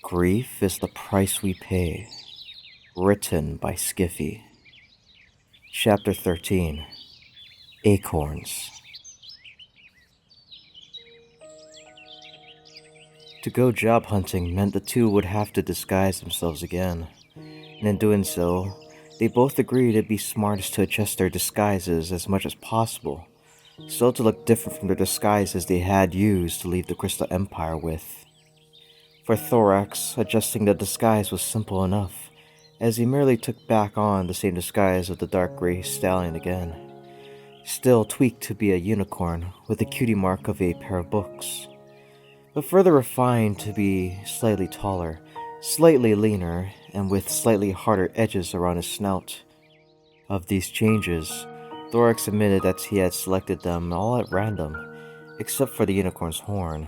Grief is the price we pay. Written by Skiffy. Chapter 13. Acorns. To go job hunting meant the two would have to disguise themselves again, and in doing so, they both agreed it'd be smartest to adjust their disguises as much as possible, so to look different from the disguises they had used to leave the Crystal Empire with. For Thorax, adjusting the disguise was simple enough, as he merely took back on the same disguise of the dark gray stallion again, still tweaked to be a unicorn with the cutie mark of a pair of books, but further refined to be slightly taller, slightly leaner, and with slightly harder edges around his snout. Of these changes, Thorax admitted that he had selected them all at random, except for the unicorn's horn,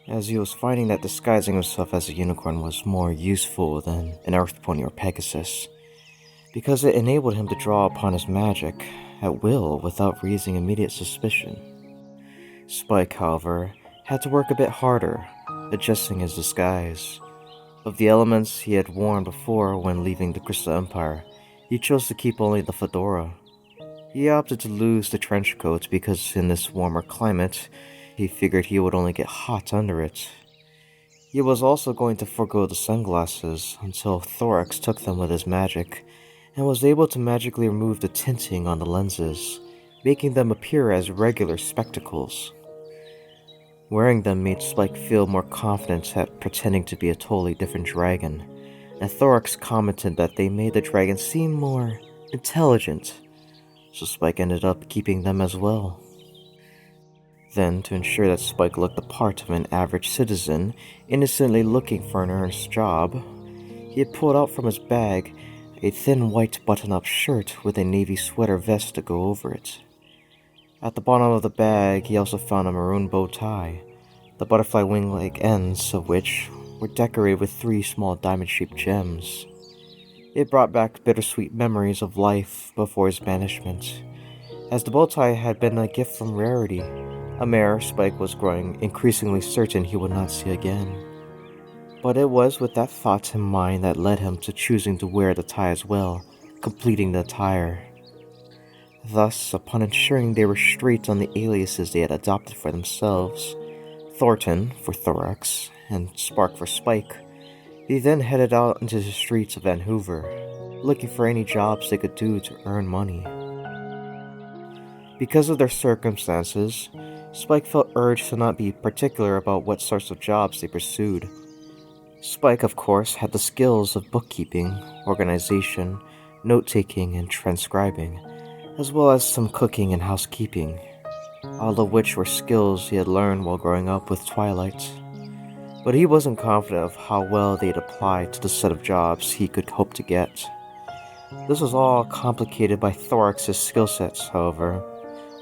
as he was finding that disguising himself as a unicorn was more useful than an earth pony or Pegasus, because it enabled him to draw upon his magic at will without raising immediate suspicion. Spike, however, had to work a bit harder, adjusting his disguise. Of the elements he had worn before when leaving the Crystal Empire, he chose to keep only the fedora. He opted to lose the trench coat because in this warmer climate, he figured he would only get hot under it. He was also going to forego the sunglasses until Thorax took them with his magic, and was able to magically remove the tinting on the lenses, making them appear as regular spectacles. Wearing them made Spike feel more confident at pretending to be a totally different dragon, and Thorax commented that they made the dragon seem more intelligent, so Spike ended up keeping them as well. Then, to ensure that Spike looked the part of an average citizen, innocently looking for an earnest job, he had pulled out from his bag a thin white button-up shirt with a navy sweater vest to go over it. At the bottom of the bag, he also found a maroon bow tie, the butterfly wing-like ends of which were decorated with 3 small diamond-shaped gems. It brought back bittersweet memories of life before his banishment, as the bow tie had been a gift from Rarity, a mare Spike was growing increasingly certain he would not see again. But it was with that thought in mind that led him to choosing to wear the tie as well, completing the attire. Thus, upon ensuring they were straight on the aliases they had adopted for themselves, Thornton for Thorax, and Spark for Spike, they then headed out into the streets of Vancouver, looking for any jobs they could do to earn money. Because of their circumstances, Spike felt urged to not be particular about what sorts of jobs they pursued. Spike, of course, had the skills of bookkeeping, organization, note-taking, and transcribing, as well as some cooking and housekeeping, all of which were skills he had learned while growing up with Twilight. But he wasn't confident of how well they'd apply to the set of jobs he could hope to get. This was all complicated by Thorax's skill sets, however,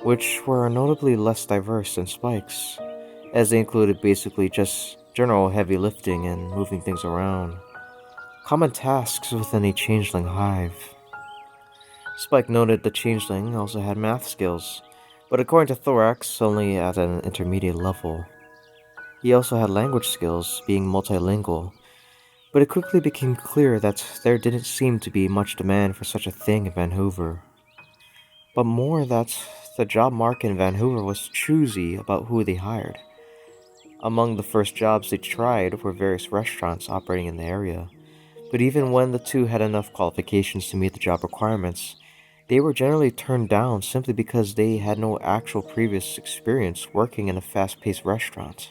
which were notably less diverse than Spike's, as they included basically just general heavy lifting and moving things around, common tasks within a changeling hive. Spike noted the changeling also had math skills, but according to Thorax, only at an intermediate level. He also had language skills, being multilingual, but it quickly became clear that there didn't seem to be much demand for such a thing in Vancouver. But more that the job market in Vancouver was choosy about who they hired. Among the first jobs they tried were various restaurants operating in the area, but even when the two had enough qualifications to meet the job requirements, they were generally turned down simply because they had no actual previous experience working in a fast-paced restaurant.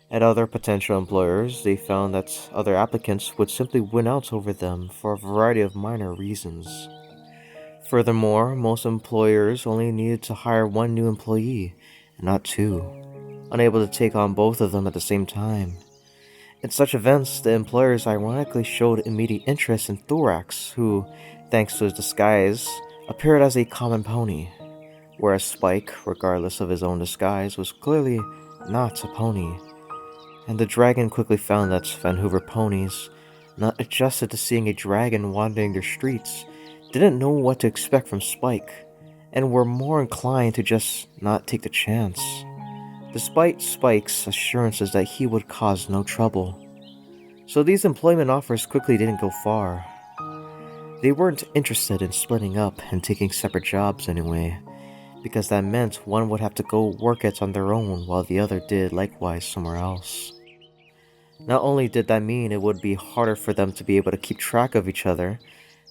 At other potential employers, they found that other applicants would simply win out over them for a variety of minor reasons. Furthermore, most employers only needed to hire 1 new employee, and not 2, unable to take on both of them at the same time. In such events, the employers ironically showed immediate interest in Thorax, who, thanks to his disguise, appeared as a common pony, whereas Spike, regardless of his own disguise, was clearly not a pony. And the dragon quickly found that Vancouver ponies, not adjusted to seeing a dragon wandering their streets, didn't know what to expect from Spike, and were more inclined to just not take the chance, despite Spike's assurances that he would cause no trouble. So these employment offers quickly didn't go far. They weren't interested in splitting up and taking separate jobs anyway, because that meant one would have to go work it on their own while the other did likewise somewhere else. Not only did that mean it would be harder for them to be able to keep track of each other,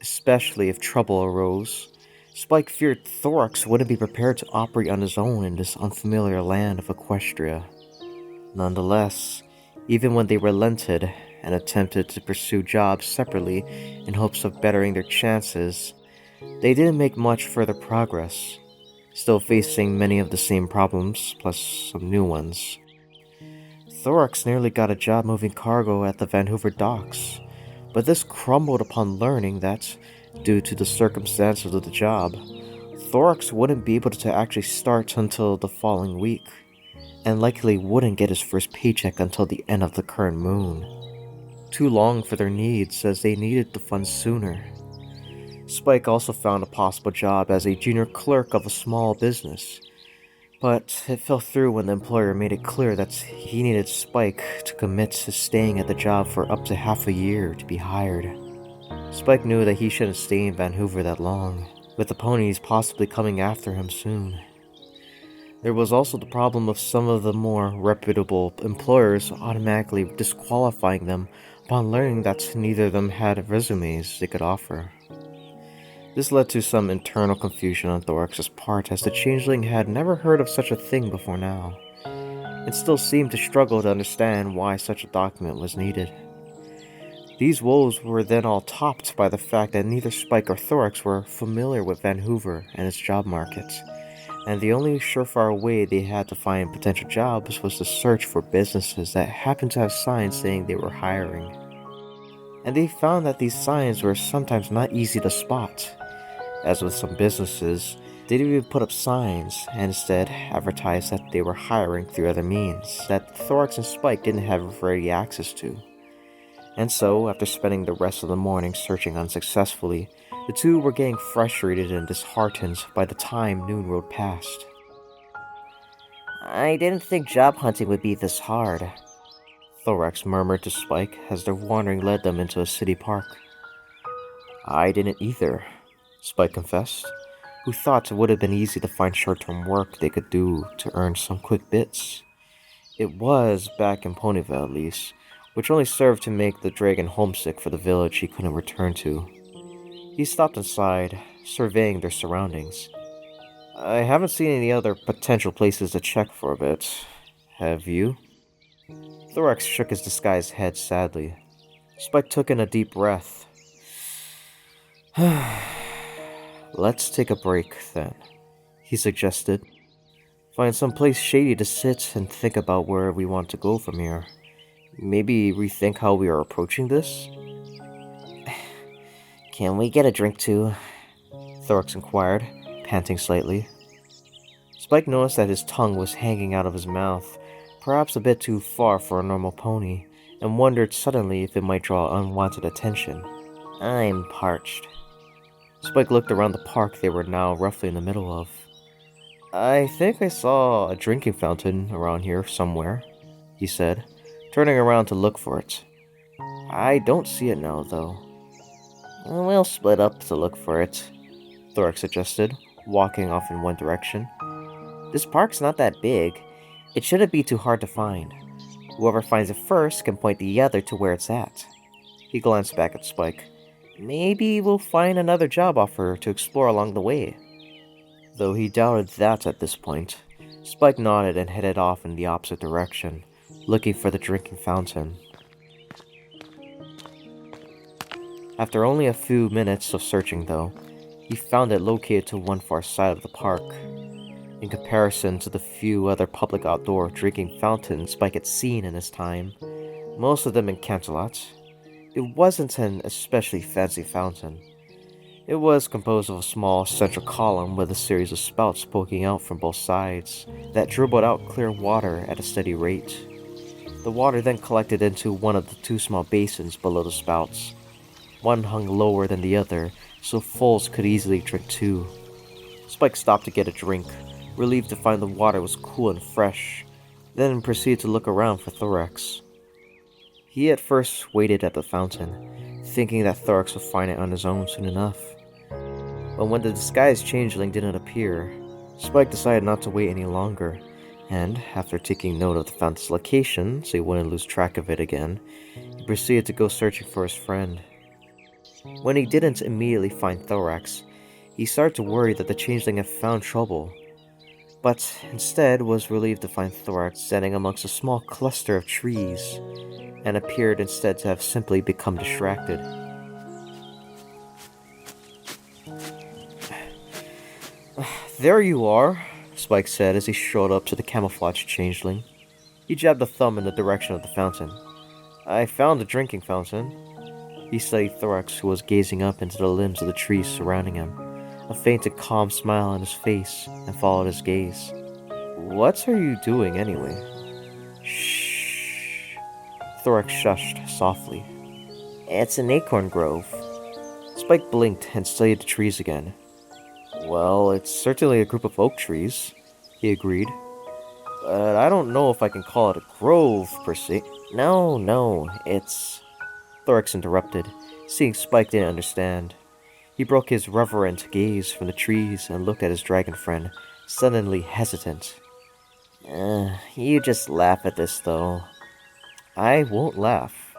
especially if trouble arose, Spike feared Thorax wouldn't be prepared to operate on his own in this unfamiliar land of Equestria. Nonetheless, even when they relented and attempted to pursue jobs separately in hopes of bettering their chances, they didn't make much further progress, still facing many of the same problems, plus some new ones. Thorax nearly got a job moving cargo at the Vancouver docks, but this crumbled upon learning that, due to the circumstances of the job, Thorax wouldn't be able to actually start until the following week, and likely wouldn't get his first paycheck until the end of the current moon. Too long for their needs, as they needed the funds sooner. Spike also found a possible job as a junior clerk of a small business, but it fell through when the employer made it clear that he needed Spike to commit to staying at the job for up to half a year to be hired. Spike knew that he shouldn't stay in Vancouver that long, with the ponies possibly coming after him soon. There was also the problem of some of the more reputable employers automatically disqualifying them upon learning that neither of them had resumes they could offer. This led to some internal confusion on Thorax's part, as the changeling had never heard of such a thing before now, and still seemed to struggle to understand why such a document was needed. These woes were then all topped by the fact that neither Spike or Thorax were familiar with Vancouver and its job market, and the only surefire way they had to find potential jobs was to search for businesses that happened to have signs saying they were hiring. And they found that these signs were sometimes not easy to spot. As with some businesses, they didn't even put up signs and instead advertised that they were hiring through other means that Thorax and Spike didn't have ready access to. And so, after spending the rest of the morning searching unsuccessfully, the two were getting frustrated and disheartened by the time noon rolled past. "I didn't think job hunting would be this hard," Thorax murmured to Spike as their wandering led them into a city park. "I didn't either," Spike confessed, who thought it would have been easy to find short-term work they could do to earn some quick bits. It was, back in Ponyville at least, which only served to make the dragon homesick for the village he couldn't return to. He stopped inside, surveying their surroundings. "I haven't seen any other potential places to check for a bit. Have you?" Thorax shook his disguised head sadly. Spike took in a deep breath. "Let's take a break, then," he suggested. "Find some place shady to sit and think about where we want to go from here. Maybe rethink how we are approaching this?" "Can we get a drink too?" Thorax inquired, panting slightly. Spike noticed that his tongue was hanging out of his mouth, perhaps a bit too far for a normal pony, and wondered suddenly if it might draw unwanted attention. "I'm parched." Spike looked around the park they were now roughly in the middle of. "I think I saw a drinking fountain around here somewhere," he said, turning around to look for it. "I don't see it now, though." "We'll split up to look for it," Thorax suggested, walking off in one direction. "This park's not that big. It shouldn't be too hard to find. Whoever finds it first can point the other to where it's at." He glanced back at Spike. "Maybe we'll find another job offer to explore along the way." Though he doubted that at this point, Spike nodded and headed off in the opposite direction, looking for the drinking fountain. After only a few minutes of searching, though, he found it located to one far side of the park. In comparison to the few other public outdoor drinking fountains Spike had seen in his time, most of them in Canterlot, it wasn't an especially fancy fountain. It was composed of a small central column with a series of spouts poking out from both sides that dribbled out clear water at a steady rate. The water then collected into one of the two small basins below the spouts. One hung lower than the other, so foals could easily drink two. Spike stopped to get a drink, relieved to find the water was cool and fresh, then proceeded to look around for Thorax. He at first waited at the fountain, thinking that Thorax would find it on his own soon enough. But when the disguised changeling didn't appear, Spike decided not to wait any longer, and, after taking note of the fountain's location so he wouldn't lose track of it again, he proceeded to go searching for his friend. When he didn't immediately find Thorax, he started to worry that the changeling had found trouble, but instead was relieved to find Thorax standing amongst a small cluster of trees, and appeared instead to have simply become distracted. "There you are," Spike said as he strode up to the camouflaged changeling. He jabbed a thumb in the direction of the fountain. "I found the drinking fountain." He studied Thorax, who was gazing up into the limbs of the trees surrounding him, a faint and calm smile on his face, and followed his gaze. "What are you doing anyway?" "Shh." Thorax shushed softly. "It's an acorn grove." Spike blinked and studied the trees again. "Well, it's certainly a group of oak trees," he agreed. "But I don't know if I can call it a grove, per se." No, it's..." Thorax interrupted, seeing Spike didn't understand. He broke his reverent gaze from the trees and looked at his dragon friend, suddenly hesitant. You just laugh at this, though." "I won't laugh,"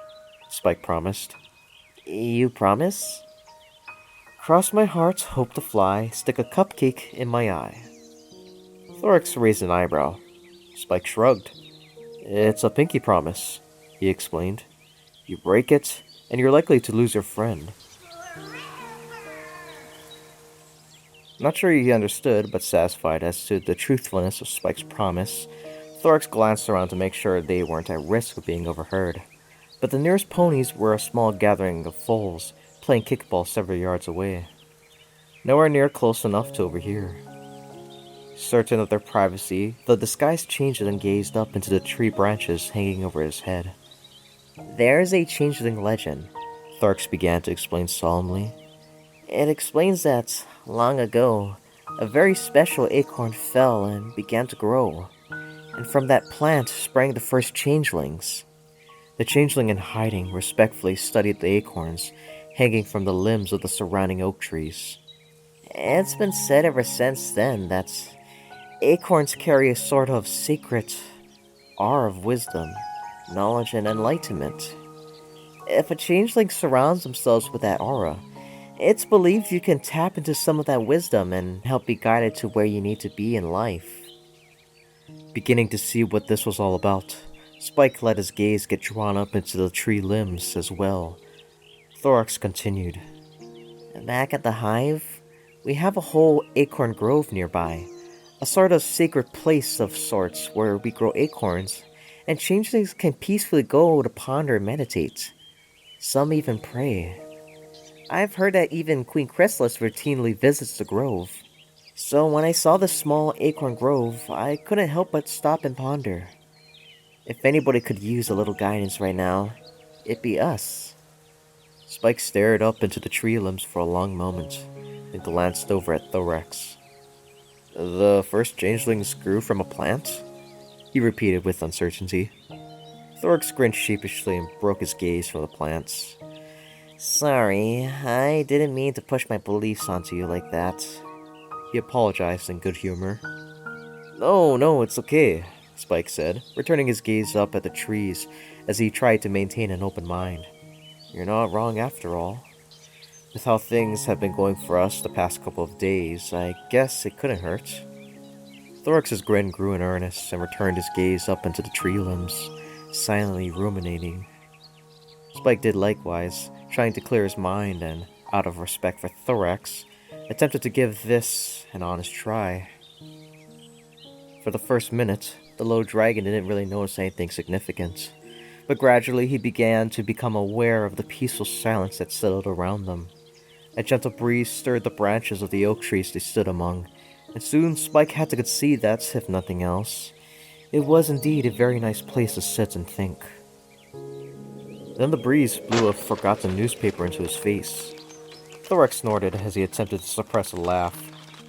Spike promised. "You promise?" "Cross my heart, hope to fly, stick a cupcake in my eye." Thorax raised an eyebrow. Spike shrugged. "It's a pinky promise," he explained. "You break it, and you're likely to lose your friend." Not sure he understood, but satisfied as to the truthfulness of Spike's promise, Thorax glanced around to make sure they weren't at risk of being overheard. But the nearest ponies were a small gathering of foals, playing kickball several yards away. Nowhere near close enough to overhear. Certain of their privacy, the disguised changeling gazed up into the tree branches hanging over his head. "There's a changeling legend," Thorax began to explain solemnly. "It explains that, long ago, a very special acorn fell and began to grow, and from that plant sprang the first changelings." The changeling in hiding respectfully studied the acorns hanging from the limbs of the surrounding oak trees. "It's been said ever since then that acorns carry a sort of sacred aura of wisdom, knowledge, and enlightenment. If a changeling surrounds themselves with that aura, it's believed you can tap into some of that wisdom and help be guided to where you need to be in life." Beginning to see what this was all about, Spike let his gaze get drawn up into the tree limbs as well. Thorax continued. "Back at the hive, we have a whole acorn grove nearby, a sort of sacred place of sorts where we grow acorns, and changelings can peacefully go to ponder and meditate. Some even pray. I've heard that even Queen Chrysalis routinely visits the grove. So when I saw this small acorn grove, I couldn't help but stop and ponder. If anybody could use a little guidance right now, it'd be us." Spike stared up into the tree limbs for a long moment, then glanced over at Thorax. "The first changelings grew from a plant?" he repeated with uncertainty. Thorax grinned sheepishly and broke his gaze from the plants. "Sorry, I didn't mean to push my beliefs onto you like that." He apologized in good humor. No, it's okay," Spike said, returning his gaze up at the trees as he tried to maintain an open mind. "You're not wrong after all. With how things have been going for us the past couple of days, I guess it couldn't hurt." Thorax's grin grew in earnest and returned his gaze up into the tree limbs, silently ruminating. Spike did likewise, trying to clear his mind and, out of respect for Thorax, attempted to give this an honest try. For the first minute, the low dragon didn't really notice anything significant, but gradually he began to become aware of the peaceful silence that settled around them. A gentle breeze stirred the branches of the oak trees they stood among, and soon Spike had to concede that, if nothing else, it was indeed a very nice place to sit and think. Then the breeze blew a forgotten newspaper into his face. Thorax snorted as he attempted to suppress a laugh,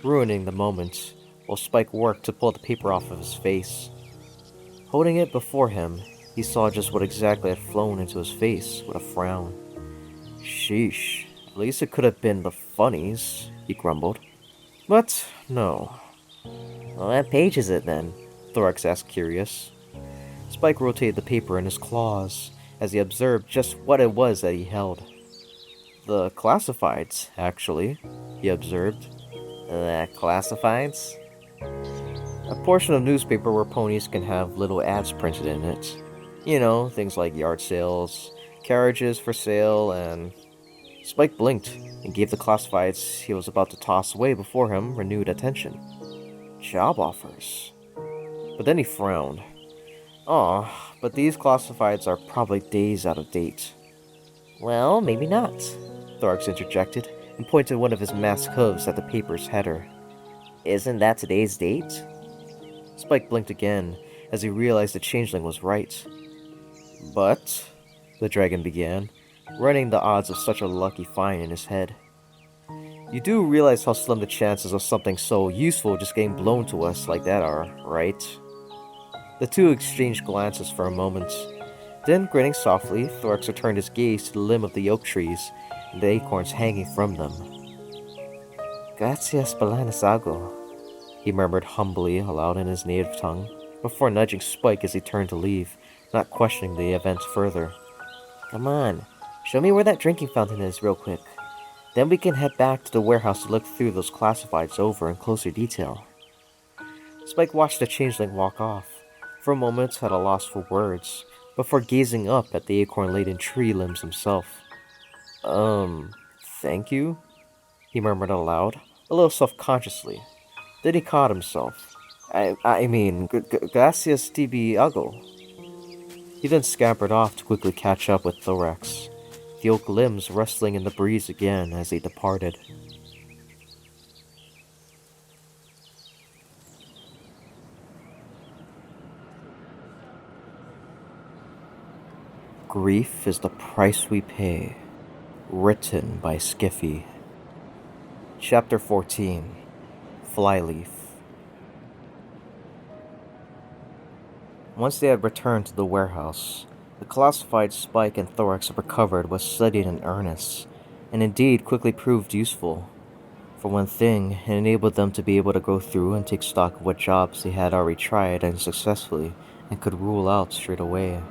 ruining the moment, while Spike worked to pull the paper off of his face. Holding it before him, he saw just what exactly had flown into his face with a frown. Sheesh, at least it could have been the funnies, he grumbled. But no. Well, what page is it then? Thorax asked, curious. Spike rotated the paper in his claws as he observed just what it was that he held. The classifieds, actually, he observed. The classifieds? A portion of newspaper where ponies can have little ads printed in it. You know, things like yard sales, carriages for sale, and... Spike blinked and gave the classifieds he was about to toss away before him renewed attention. Job offers. But then he frowned. Aw, but these classifieds are probably days out of date. Well, maybe not, Thorax interjected and pointed one of his masked hooves at the paper's header. Isn't that today's date? Spike blinked again as he realized the changeling was right. But, the dragon began, running the odds of such a lucky find in his head. You do realize how slim the chances of something so useful just getting blown to us like that are, right? The two exchanged glances for a moment. Then, grinning softly, Thorax returned his gaze to the limb of the oak trees and the acorns hanging from them. Gracias Balanasago, he murmured humbly aloud in his native tongue, before nudging Spike as he turned to leave, not questioning the event further. Come on, show me where that drinking fountain is real quick. Then we can head back to the warehouse to look through those classifieds over in closer detail. Spike watched the changeling walk off, for a moment at a loss for words, before gazing up at the acorn-laden tree limbs himself. Thank you? He murmured aloud, a little self-consciously. Then he caught himself. I mean, gracias Tibiago. He then scampered off to quickly catch up with Thorax, the oak limbs rustling in the breeze again as they departed. Grief is the price we pay. Written by Skiffy. Chapter 14. Flyleaf. Once they had returned to the warehouse, the classified Spike and Thorax had recovered was studied in earnest, and indeed quickly proved useful. For one thing, it enabled them to be able to go through and take stock of what jobs they had already tried unsuccessfully and could rule out straight away,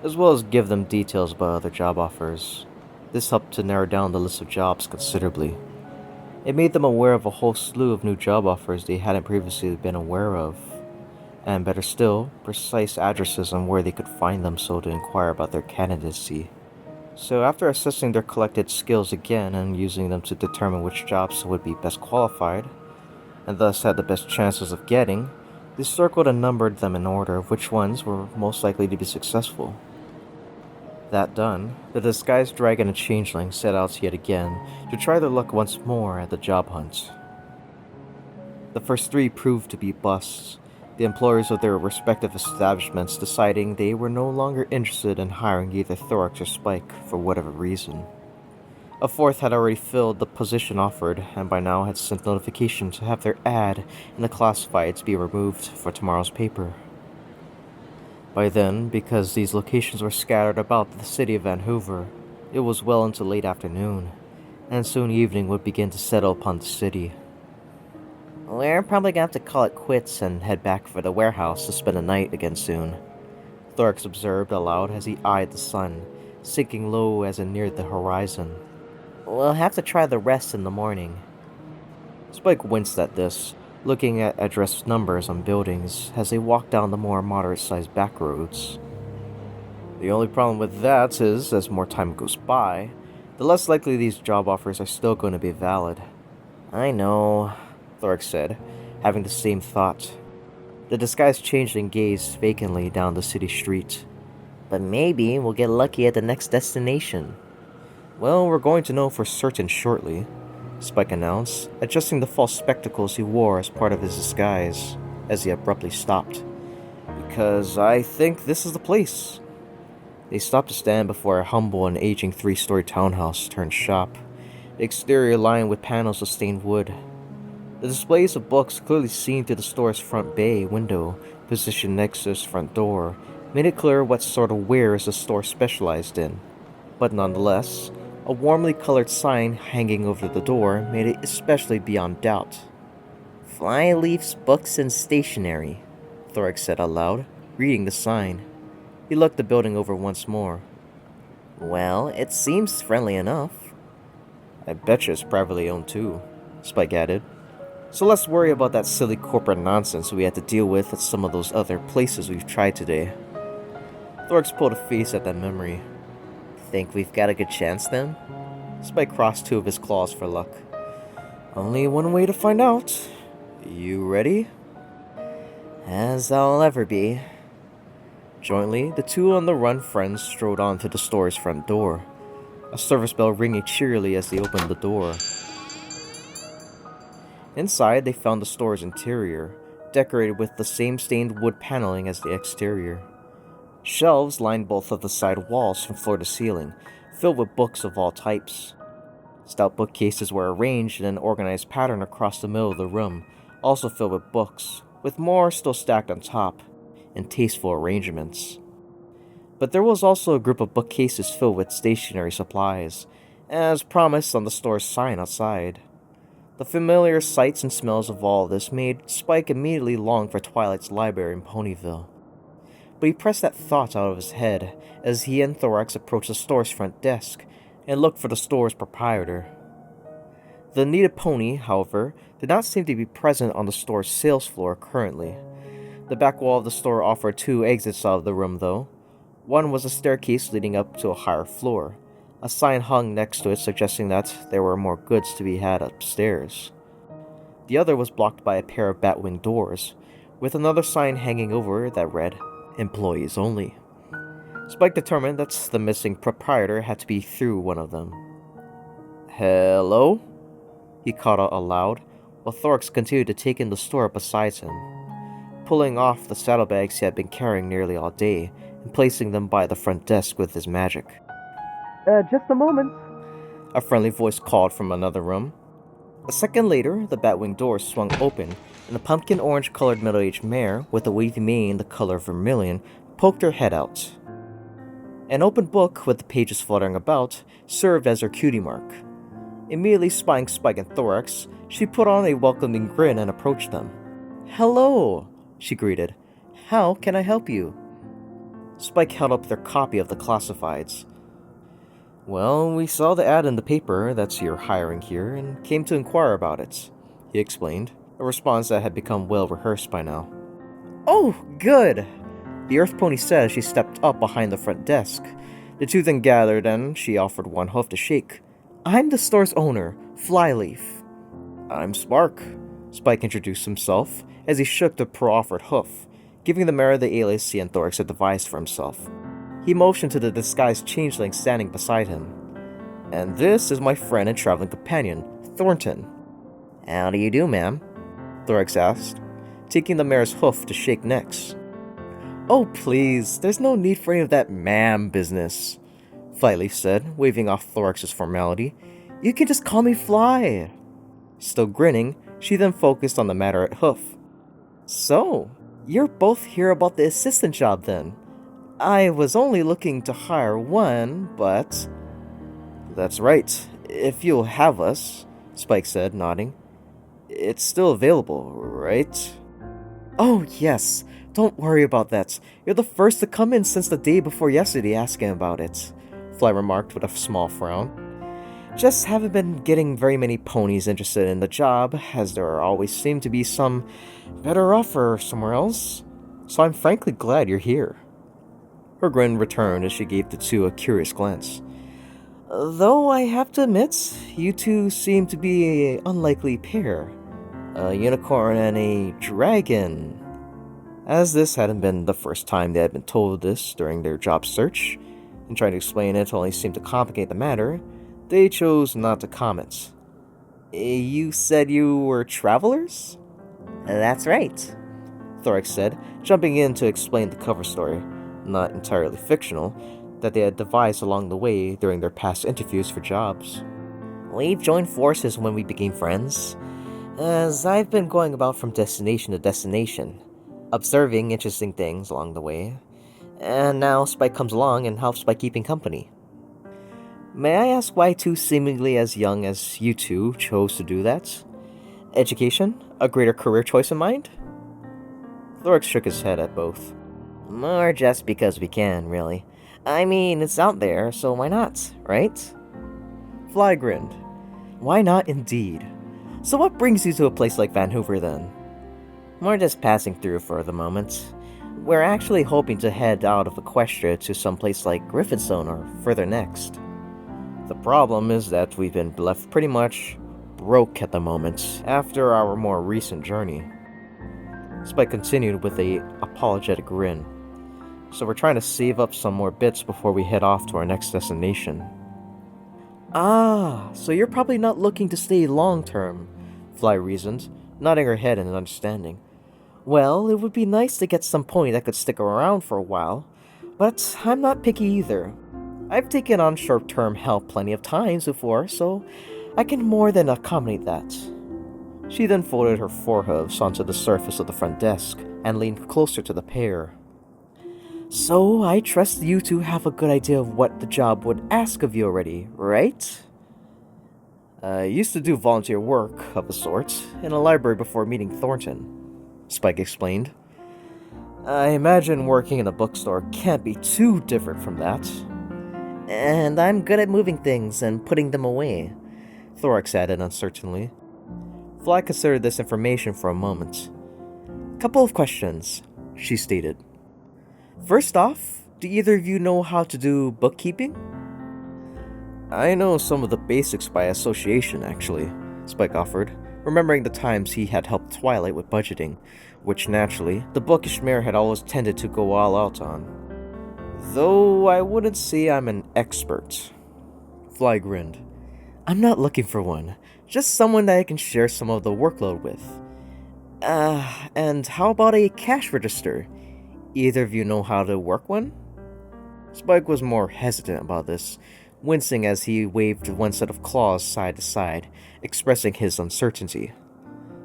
as well as give them details about other job offers. This helped to narrow down the list of jobs considerably. It made them aware of a whole slew of new job offers they hadn't previously been aware of, and better still, precise addresses on where they could find them so to inquire about their candidacy. So after assessing their collected skills again and using them to determine which jobs would be best qualified, and thus had the best chances of getting, they circled and numbered them in order of which ones were most likely to be successful. That done, the disguised dragon and changeling set out yet again to try their luck once more at the job hunt. The first three proved to be busts, the employers of their respective establishments deciding they were no longer interested in hiring either Thorax or Spike for whatever reason. A fourth had already filled the position offered and by now had sent notification to have their ad in the classifieds be removed for tomorrow's paper. By then, because these locations were scattered about the city of Vancouver, it was well into late afternoon, and soon evening would begin to settle upon the city. We're probably gonna have to call it quits and head back for the warehouse to spend the night again soon, Thorax observed aloud as he eyed the sun, sinking low as it neared the horizon. We'll have to try the rest in the morning. Spike winced at this, looking at address numbers on buildings as they walked down the more moderate-sized back roads. The only problem with that is, as more time goes by, the less likely these job offers are still going to be valid. I know, Thorax said, having the same thought. The disguised changeling gazed vacantly down the city street. But maybe we'll get lucky at the next destination. Well, we're going to know for certain shortly, Spike announced, adjusting the false spectacles he wore as part of his disguise, as he abruptly stopped. Because I think this is the place. They stopped to stand before a humble and aging 3-story townhouse turned shop, the exterior lined with panels of stained wood. The displays of books clearly seen through the store's front bay window, positioned next to its front door, made it clear what sort of wares the store specialized in, but nonetheless, a warmly colored sign hanging over the door made it especially beyond doubt. Flyleaf's Books and Stationery, Thorax said aloud, reading the sign. He looked the building over once more. Well, it seems friendly enough. I betcha it's privately owned too, Spike added. So let's worry about that silly corporate nonsense we had to deal with at some of those other places we've tried today. Thorax pulled a face at that memory. Think we've got a good chance then? Spike crossed two of his claws for luck. Only one way to find out. You ready? As I'll ever be. Jointly, the two on-the-run friends strode on to the store's front door, a service bell ringing cheerily as they opened the door. Inside, they found the store's interior, decorated with the same stained wood paneling as the exterior. Shelves lined both of the side walls from floor to ceiling, filled with books of all types. Stout bookcases were arranged in an organized pattern across the middle of the room, also filled with books, with more still stacked on top, in tasteful arrangements. But there was also a group of bookcases filled with stationery supplies, as promised on the store's sign outside. The familiar sights and smells of all this made Spike immediately long for Twilight's library in Ponyville. But he pressed that thought out of his head as he and Thorax approached the store's front desk and looked for the store's proprietor. The needed pony, however, did not seem to be present on the store's sales floor currently. The back wall of the store offered two exits out of the room, though. One was a staircase leading up to a higher floor. A sign hung next to it suggesting that there were more goods to be had upstairs. The other was blocked by a pair of batwing doors, with another sign hanging over that read, Employees Only. Spike determined that the missing proprietor had to be through one of them. Hello? He called out aloud, while Thorax continued to take in the store beside him, pulling off the saddlebags he had been carrying nearly all day and placing them by the front desk with his magic. Just a moment, a friendly voice called from another room. A second later, the batwing door swung open, and a pumpkin orange-colored middle-aged mare with a wavy mane the color of vermilion poked her head out. An open book with the pages fluttering about served as her cutie mark. Immediately spying Spike and Thorax, she put on a welcoming grin and approached them. Hello, she greeted. How can I help you? Spike held up their copy of the classifieds. Well, we saw the ad in the paper that you're hiring here and came to inquire about it, he explained, a response that had become well rehearsed by now. Oh, good, the Earth Pony said as she stepped up behind the front desk. The two then gathered and she offered one hoof to shake. I'm the store's owner, Flyleaf. I'm Spark, Spike introduced himself as he shook the proffered hoof, giving the mare the alias he and Thorax had devised for himself. He motioned to the disguised changeling standing beside him. And this is my friend and traveling companion, Thornton. How do you do, ma'am? Thorax asked, taking the mare's hoof to shake next. Oh, please, there's no need for any of that ma'am business, Flyleaf said, waving off Thorax's formality. You can just call me Fly. Still grinning, she then focused on the matter at hoof. So, you're both here about the assistant job then? I was only looking to hire one, but... That's right, if you'll have us, Spike said, nodding. It's still available, right? Oh, yes, don't worry about that. You're the first to come in since the day before yesterday asking about it, Fly remarked with a small frown. Just haven't been getting very many ponies interested in the job, as there always seem to be some better offer somewhere else. So I'm frankly glad you're here. Her grin returned as she gave the two a curious glance. Though I have to admit, you two seem to be an unlikely pair. A unicorn and a dragon. As this hadn't been the first time they had been told this during their job search, and trying to explain it only seemed to complicate the matter, they chose not to comment. You said you were travelers? That's right, Thorax said, jumping in to explain the cover story, not entirely fictional, that they had devised along the way during their past interviews for jobs. We've joined forces when we became friends, as I've been going about from destination to destination, observing interesting things along the way, And now Spike comes along and helps by keeping company. May I ask why two seemingly as young as you two chose to do that? Education? A greater career choice in mind? Thorax shook his head at both. Or just because we can, really. I mean, it's out there, so why not, right? Fly grinned. Why not indeed? So what brings you to a place like Vancouver then? We're just passing through for the moment. We're actually hoping to head out of Equestria to someplace like Griffinstone or further next. The problem is that we've been left pretty much broke at the moment after our more recent journey. Spike continued with a apologetic grin. So we're trying to save up some more bits before we head off to our next destination. Ah, so you're probably not looking to stay long term, Fly reasoned, nodding her head in understanding. Well, it would be nice to get some pony that could stick around for a while, but I'm not picky either. I've taken on short-term help plenty of times before, so I can more than accommodate that. She then folded her forehooves onto the surface of the front desk and leaned closer to the pair. So, I trust you two have a good idea of what the job would ask of you already, right? I used to do volunteer work of a sort in a library before meeting Thornton, Spike explained. I imagine working in a bookstore can't be too different from that. And I'm good at moving things and putting them away, Thorax added uncertainly. Fly considered this information for a moment. Couple of questions, she stated. First off, do either of you know how to do bookkeeping? I know some of the basics by association, actually, Spike offered, remembering the times he had helped Twilight with budgeting, which naturally, the bookish mare had always tended to go all out on. Though I wouldn't say I'm an expert. Fly grinned. I'm not looking for one, just someone that I can share some of the workload with. And how about a cash register? Either of you know how to work one? Spike was more hesitant about this, wincing as he waved one set of claws side to side, expressing his uncertainty.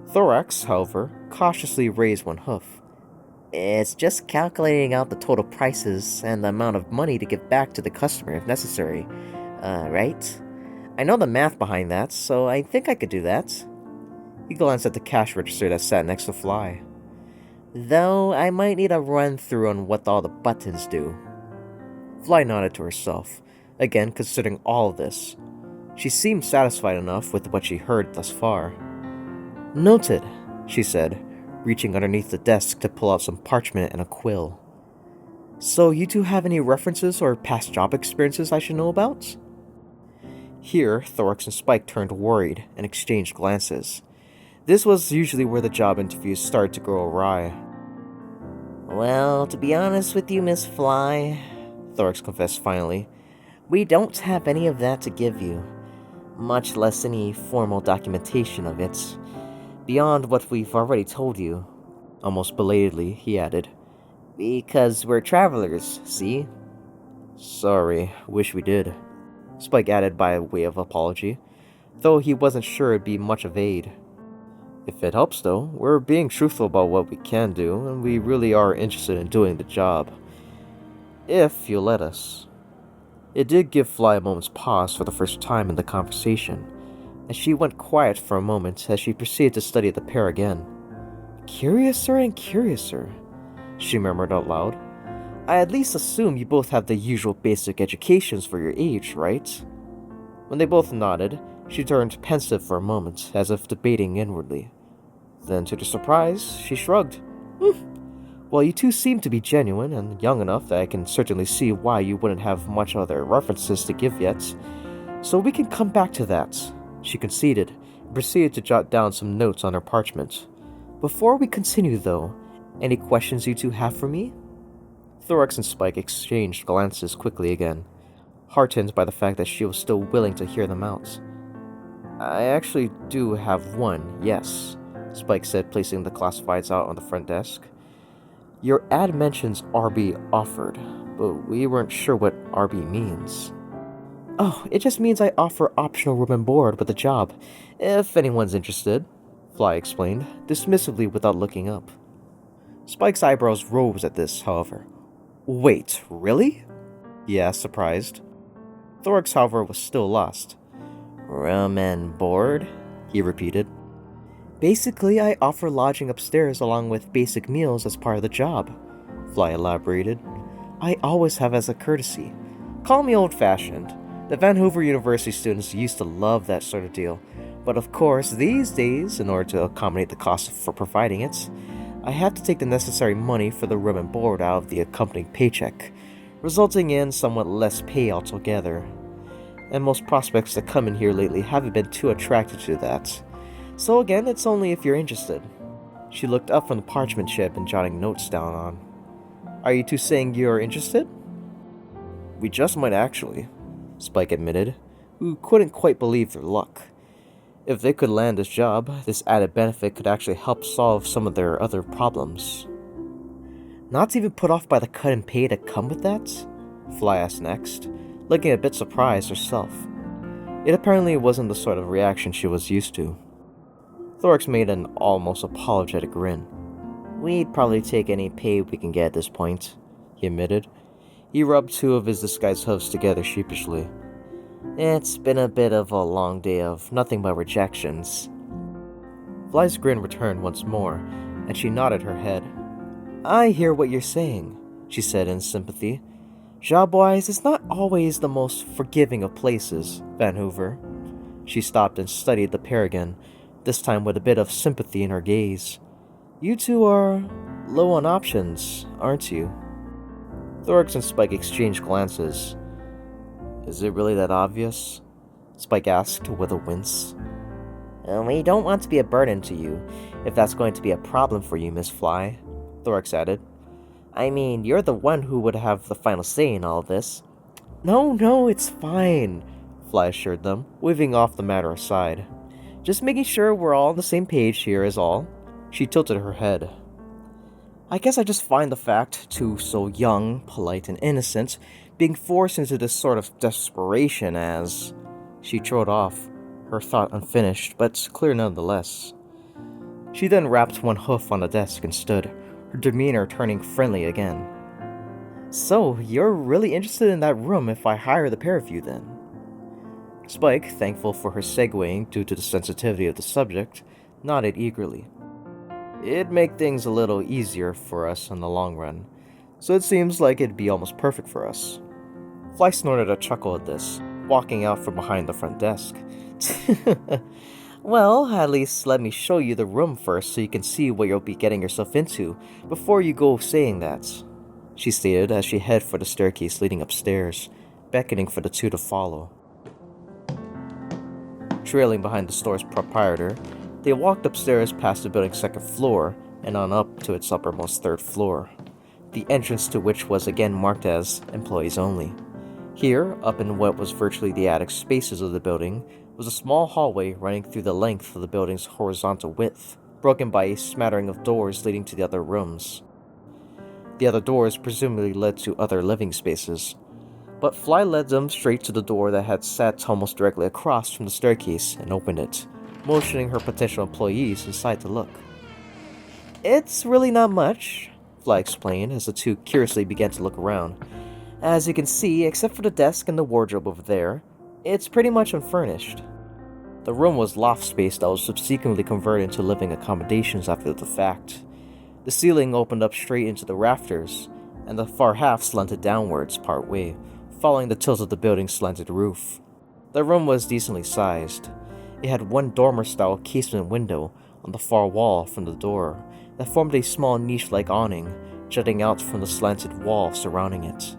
Thorax, however, cautiously raised one hoof. It's just calculating out the total prices and the amount of money to give back to the customer if necessary, right? I know the math behind that, so I think I could do that. He glanced at the cash register that sat next to Fly. Though I might need a run through on what all the buttons do. Fly nodded to herself, again considering all of this. She seemed satisfied enough with what she heard thus far. Noted, she said, reaching underneath the desk to pull out some parchment and a quill. So you two have any references or past job experiences I should know about? Here, Thorax and Spike turned worried and exchanged glances. This was usually where the job interviews started to go awry. Well, to be honest with you, Miss Fly, Thorax confessed finally, we don't have any of that to give you, much less any formal documentation of it. Beyond what we've already told you, almost belatedly, he added. Because we're travelers, see? Sorry, wish we did, Spike added by way of apology, though he wasn't sure it'd be much of aid. If it helps though, we're being truthful about what we can do, and we really are interested in doing the job. If you'll let us. It did give Fly a moment's pause for the first time in the conversation, and she went quiet for a moment as she proceeded to study the pair again. Curiouser and curiouser, she murmured out loud. I at least assume you both have the usual basic educations for your age, right? When they both nodded, she turned pensive for a moment, as if debating inwardly. Then, to their surprise, she shrugged. Well, you two seem to be genuine and young enough that I can certainly see why you wouldn't have much other references to give yet. So we can come back to that, she conceded, and proceeded to jot down some notes on her parchment. Before we continue, though, any questions you two have for me? Thorax and Spike exchanged glances quickly again, heartened by the fact that she was still willing to hear them out. I actually do have one, yes, Spike said, placing the classifieds out on the front desk. Your ad mentions RB offered, but we weren't sure what RB means. Oh, it just means I offer optional room and board with the job, if anyone's interested, Fly explained, dismissively without looking up. Spike's eyebrows rose at this, however. Wait, really? He asked, surprised. Thorax, however, was still lost. Room and board? He repeated. Basically, I offer lodging upstairs along with basic meals as part of the job, Fly elaborated. I always have as a courtesy. Call me old-fashioned. The Vancouver University students used to love that sort of deal, but of course, these days, in order to accommodate the cost for providing it, I have to take the necessary money for the room and board out of the accompanying paycheck, resulting in somewhat less pay altogether. And most prospects that come in here lately haven't been too attracted to that. So again, it's only if you're interested. She looked up from the parchment chip and jotting notes down on. Are you two saying you're interested? We just might actually, Spike admitted, who couldn't quite believe their luck. If they could land this job, this added benefit could actually help solve some of their other problems. Not even put off by the cut in pay that come with that? Fly asked next, looking a bit surprised herself. It apparently wasn't the sort of reaction she was used to. Thorax made an almost apologetic grin. We'd probably take any pay we can get at this point, he admitted. He rubbed two of his disguised hooves together sheepishly. It's been a bit of a long day of nothing but rejections. Fly's grin returned once more, and she nodded her head. I hear what you're saying, she said in sympathy. Job-wise, it's not always the most forgiving of places, Vancouver. She stopped and studied the pair again, this time with a bit of sympathy in her gaze. You two are low on options, aren't you? Thorax and Spike exchanged glances. Is it really that obvious? Spike asked with a wince. We don't want to be a burden to you, if that's going to be a problem for you, Miss Fly, Thorax added. I mean, you're the one who would have the final say in all of this. No, it's fine, Fly assured them, waving off the matter aside. Just making sure we're all on the same page here is all. She tilted her head. I guess I just find the fact, two so young, polite, and innocent, being forced into this sort of desperation as... She trailed off, her thought unfinished, but clear nonetheless. She then rapped one hoof on the desk and stood, her demeanor turning friendly again. So, you're really interested in that room if I hire the pair of you then? Spike, thankful for her segueing due to the sensitivity of the subject, nodded eagerly. It'd make things a little easier for us in the long run, so it seems like it'd be almost perfect for us. Fly snorted a chuckle at this, walking out from behind the front desk. Well, at least let me show you the room first so you can see what you'll be getting yourself into before you go saying that, she stated as she headed for the staircase leading upstairs, beckoning for the two to follow. Trailing behind the store's proprietor, they walked upstairs past the building's second floor and on up to its uppermost third floor, the entrance to which was again marked as employees only. Here, up in what was virtually the attic spaces of the building, was a small hallway running through the length of the building's horizontal width, broken by a smattering of doors leading to the other rooms. The other doors presumably led to other living spaces, but Fly led them straight to the door that had sat almost directly across from the staircase and opened it, motioning her potential employees inside to look. It's really not much, Fly explained as the two curiously began to look around. As you can see, except for the desk and the wardrobe over there, it's pretty much unfurnished. The room was loft space that was subsequently converted into living accommodations after the fact. The ceiling opened up straight into the rafters, and the far half slanted downwards part way, following the tilt of the building's slanted roof. The room was decently sized. It had one dormer-style casement window on the far wall from the door that formed a small niche-like awning jutting out from the slanted wall surrounding it.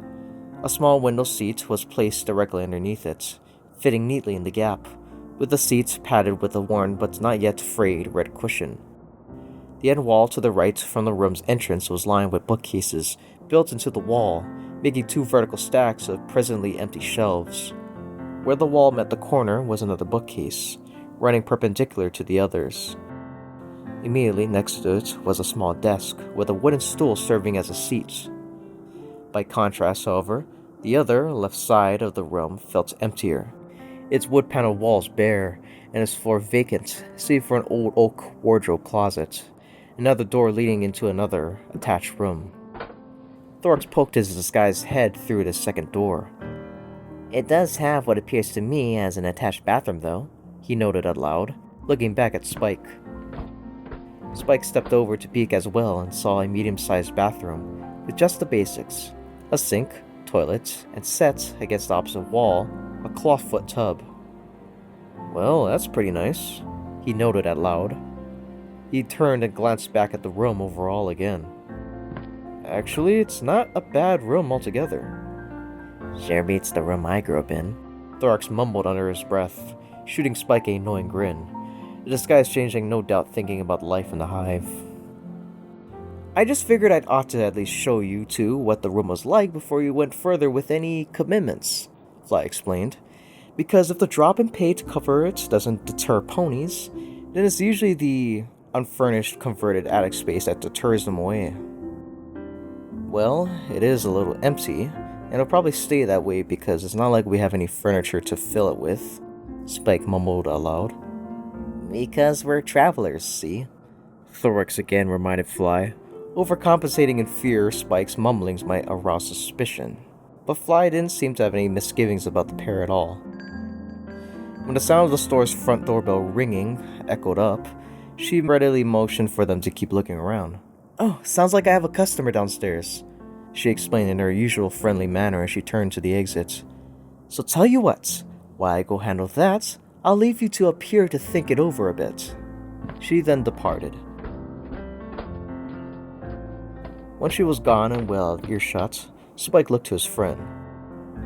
A small window seat was placed directly underneath it, fitting neatly in the gap, with the seat padded with a worn but not yet frayed red cushion. The end wall to the right from the room's entrance was lined with bookcases built into the wall, making two vertical stacks of presently empty shelves. Where the wall met the corner was another bookcase, running perpendicular to the others. Immediately next to it was a small desk with a wooden stool serving as a seat. By contrast, however, the other, left side of the room felt emptier, its wood-paneled walls bare and its floor vacant save for an old oak wardrobe closet, another door leading into another attached room. Thorax poked his disguised head through the second door. "It does have what appears to me as an attached bathroom, though," he noted aloud, looking back at Spike. Spike stepped over to peek as well and saw a medium-sized bathroom with just the basics: a sink, toilet, and set against the opposite wall, a clawfoot tub. "Well, that's pretty nice," he noted aloud. He turned and glanced back at the room overall again. "Actually, it's not a bad room altogether." "Sure beats the room I grew up in," Thorax mumbled under his breath, shooting Spike a knowing grin, the disguise changing, no doubt thinking about life in the hive. "I just figured I'd ought to at least show you two what the room was like before you went further with any commitments," Fly explained. "Because if the drop in pay to cover it doesn't deter ponies, then it's usually the unfurnished converted attic space that deters them away." "Well, it is a little empty, and it'll probably stay that way because it's not like we have any furniture to fill it with," Spike mumbled aloud. "Because we're travelers, see?" Thorax again reminded Fly, overcompensating in fear Spike's mumblings might arouse suspicion. But Fly didn't seem to have any misgivings about the pair at all. When the sound of the store's front doorbell ringing echoed up, she readily motioned for them to keep looking around. "Oh, sounds like I have a customer downstairs," she explained in her usual friendly manner as she turned to the exit. "So tell you what, while I go handle that, I'll leave you two up here to think it over a bit." She then departed. Once she was gone and well out of earshot, Spike looked to his friend.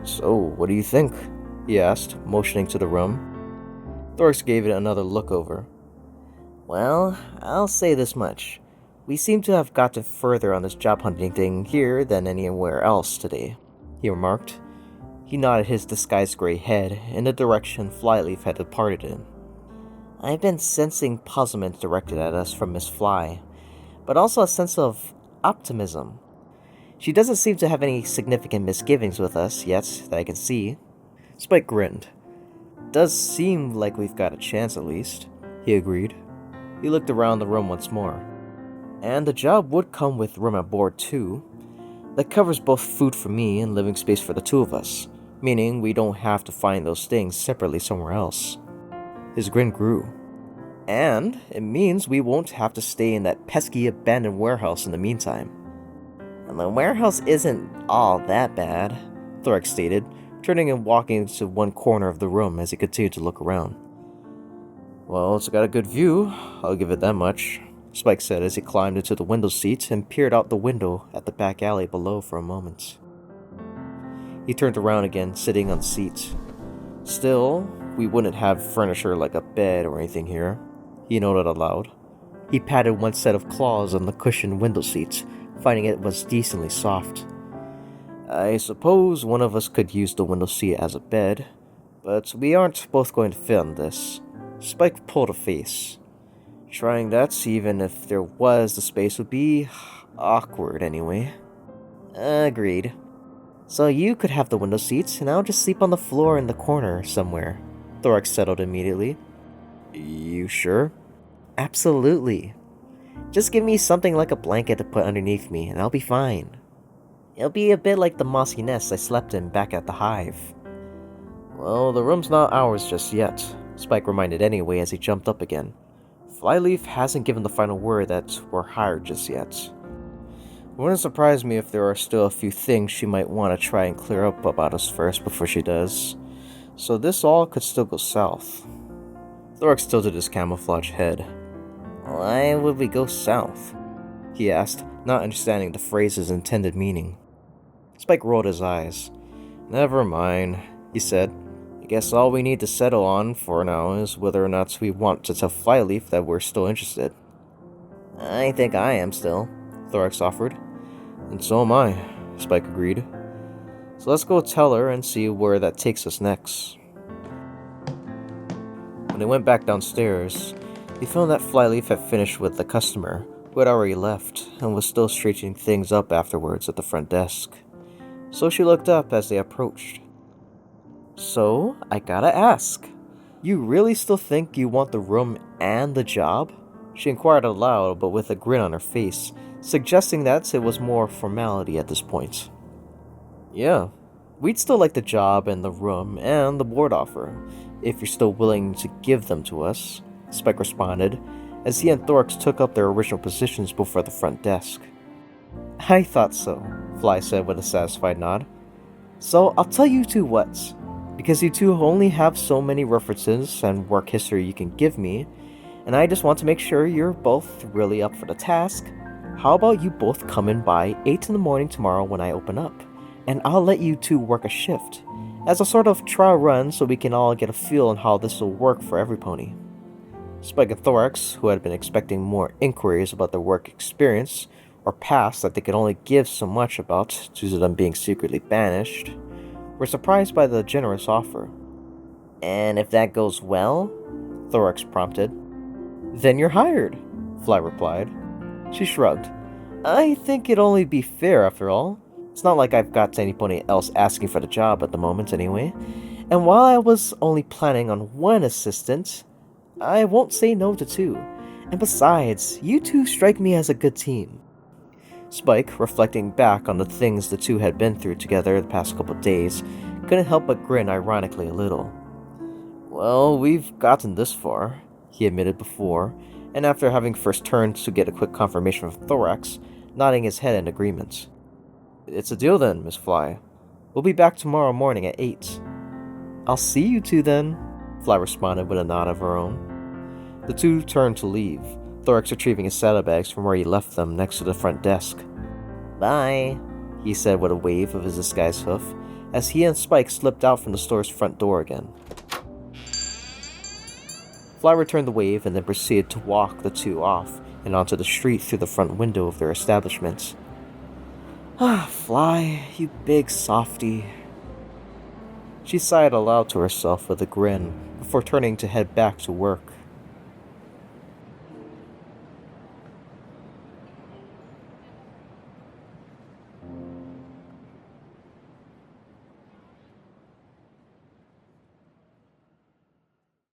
"So, what do you think?" he asked, motioning to the room. Thorax gave it another look over. "Well, I'll say this much. We seem to have gotten further on this job hunting thing here than anywhere else today," he remarked. He nodded his disguised gray head in the direction Flyleaf had departed in. "I've been sensing puzzlement directed at us from Miss Fly, but also a sense of optimism. She doesn't seem to have any significant misgivings with us yet that I can see." Spike grinned. "Does seem like we've got a chance at least," he agreed. He looked around the room once more. "And the job would come with room and board too. That covers both food for me and living space for the two of us, meaning we don't have to find those things separately somewhere else." His grin grew. "And it means we won't have to stay in that pesky abandoned warehouse in the meantime." "And the warehouse isn't all that bad," Thorax stated, turning and walking to one corner of the room as he continued to look around. "Well, it's got a good view, I'll give it that much," Spike said as he climbed into the window seat and peered out the window at the back alley below for a moment. He turned around again, sitting on the seat. "Still, we wouldn't have furniture like a bed or anything here," he noted aloud. He patted one set of claws on the cushioned window seat, finding it was decently soft. "I suppose one of us could use the window seat as a bed, but we aren't both going to fit on this." Spike pulled a face. "Trying that, even if there was the space, would be awkward anyway." "Agreed. So you could have the window seats, and I'll just sleep on the floor in the corner somewhere," Thorax settled immediately. "You sure?" "Absolutely. Just give me something like a blanket to put underneath me, and I'll be fine. It'll be a bit like the mossy nest I slept in back at the hive." "Well, the room's not ours just yet," Spike reminded anyway as he jumped up again. "Flyleaf hasn't given the final word that we're hired just yet. It wouldn't surprise me if there are still a few things she might want to try and clear up about us first before she does. So this all could still go south." Thorax tilted his camouflage head. "Why would we go south?" he asked, not understanding the phrase's intended meaning. Spike rolled his eyes. "Never mind," he said. "I guess all we need to settle on for now is whether or not we want to tell Flyleaf that we're still interested." "I think I am still," Thorax offered. "And so am I," Spike agreed. "So let's go tell her and see where that takes us next." When they went back downstairs, they found that Flyleaf had finished with the customer, who had already left, and was still straightening things up afterwards at the front desk. So she looked up as they approached. "So, I gotta ask, you really still think you want the room and the job?" she inquired aloud, but with a grin on her face, suggesting that it was more formality at this point. Yeah, we'd still like the job and the room and the board offer, if you're still willing to give them to us, Spike responded, as he and Thorax took up their original positions before the front desk. I thought so, Fly said with a satisfied nod. So I'll tell you two what. Because you two only have so many references and work history you can give me, and I just want to make sure you're both really up for the task, how about you both come in by 8 in the morning tomorrow when I open up, and I'll let you two work a shift, as a sort of trial run so we can all get a feel on how this will work for every pony. Spike and Thorax, who had been expecting more inquiries about their work experience, or past that they could only give so much about due to them being secretly banished, were surprised by the generous offer. And if that goes well? Thorax prompted. Then you're hired, Fly replied. She shrugged. I think it'd only be fair after all. It's not like I've got anybody else asking for the job at the moment anyway. And while I was only planning on one assistant, I won't say no to two. And besides, you two strike me as a good team. Spike, reflecting back on the things the two had been through together the past couple of days, couldn't help but grin ironically a little. Well, we've gotten this far, he admitted before, and after having first turned to get a quick confirmation from Thorax, nodding his head in agreement. It's a deal then, Miss Fly. We'll be back tomorrow morning at 8. I'll see you two then, Fly responded with a nod of her own. The two turned to leave, Thorax retrieving his saddlebags from where he left them next to the front desk. Bye, he said with a wave of his disguised hoof, as he and Spike slipped out from the store's front door again. Fly returned the wave and then proceeded to walk the two off and onto the street through the front window of their establishment. Ah, Fly, you big softy. She sighed aloud to herself with a grin before turning to head back to work.